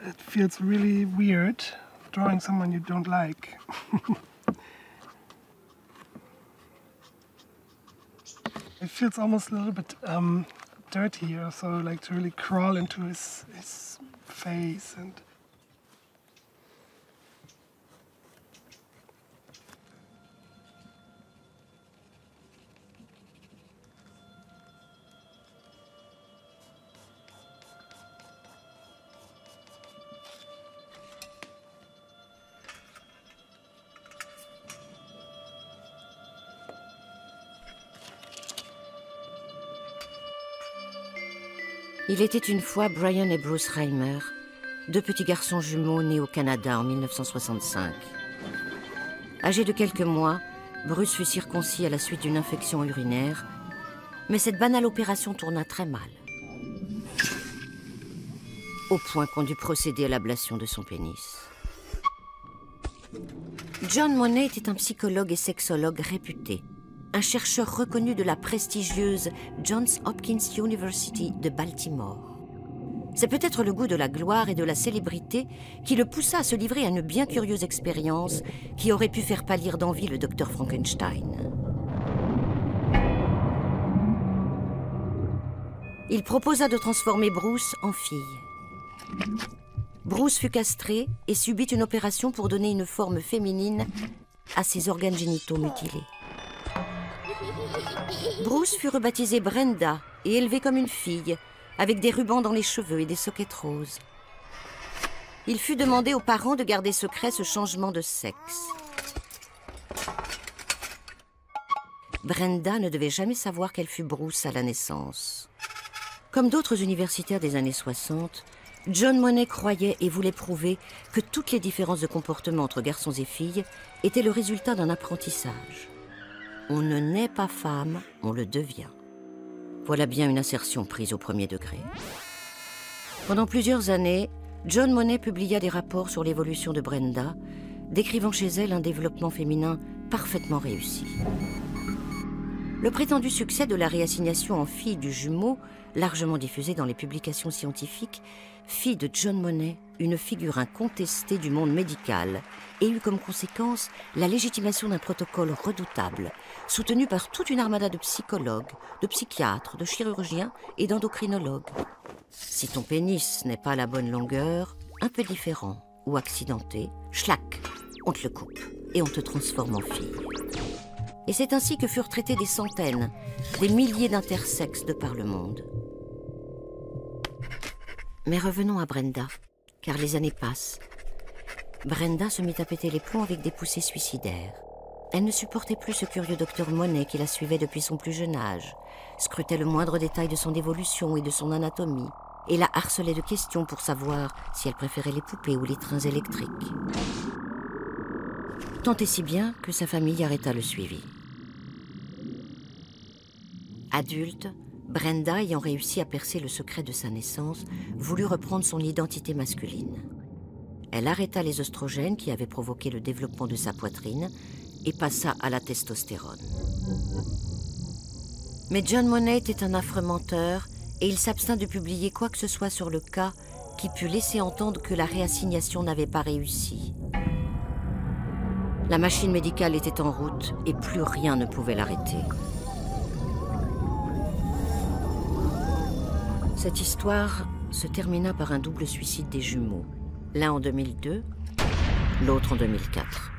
it feels really weird drawing someone you don't like. It feels almost a little bit dirty, so like to really crawl into his face and. Il était une fois Brian et Bruce Reimer, deux petits garçons jumeaux nés au Canada en 1965. Âgé de quelques mois, Bruce fut circoncis à la suite d'une infection urinaire, mais cette banale opération tourna très mal, au point qu'on dut procéder à l'ablation de son pénis. John Monet était un psychologue et sexologue réputé, un chercheur reconnu de la prestigieuse Johns Hopkins University de Baltimore. C'est peut-être le goût de la gloire et de la célébrité qui le poussa à se livrer à une bien curieuse expérience qui aurait pu faire pâlir d'envie le docteur Frankenstein. Il proposa de transformer Bruce en fille. Bruce fut castré et subit une opération pour donner une forme féminine à ses organes génitaux mutilés. Bruce fut rebaptisé Brenda et élevé comme une fille, avec des rubans dans les cheveux et des soquettes roses. Il fut demandé aux parents de garder secret ce changement de sexe. Brenda ne devait jamais savoir qu'elle fut Bruce à la naissance. Comme d'autres universitaires des années 60, John Monet croyait et voulait prouver que toutes les différences de comportement entre garçons et filles étaient le résultat d'un apprentissage. On ne naît pas femme, on le devient. Voilà bien une assertion prise au premier degré. Pendant plusieurs années, John Monet publia des rapports sur l'évolution de Brenda, décrivant chez elle un développement féminin parfaitement réussi. Le prétendu succès de la réassignation en fille du jumeau, largement diffusé dans les publications scientifiques, fit de John Monet une figure incontestée du monde médical et eut comme conséquence la légitimation d'un protocole redoutable, soutenu par toute une armada de psychologues, de psychiatres, de chirurgiens et d'endocrinologues. Si ton pénis n'est pas à la bonne longueur, un peu différent ou accidenté, schlac, on te le coupe et on te transforme en fille. Et c'est ainsi que furent traités des centaines, des milliers d'intersexes de par le monde. Mais revenons à Brenda, car les années passent. Brenda se mit à péter les plombs avec des poussées suicidaires. Elle ne supportait plus ce curieux docteur Monet qui la suivait depuis son plus jeune âge, scrutait le moindre détail de son évolution et de son anatomie, et la harcelait de questions pour savoir si elle préférait les poupées ou les trains électriques. Tant et si bien que sa famille arrêta le suivi. Adulte, Brenda, ayant réussi à percer le secret de sa naissance, voulut reprendre son identité masculine. Elle arrêta les oestrogènes qui avaient provoqué le développement de sa poitrine et passa à la testostérone. Mais John Monet était un affreux menteur et il s'abstint de publier quoi que ce soit sur le cas qui pût laisser entendre que la réassignation n'avait pas réussi. La machine médicale était en route et plus rien ne pouvait l'arrêter. Cette histoire se termina par un double suicide des jumeaux, l'un en 2002, l'autre en 2004.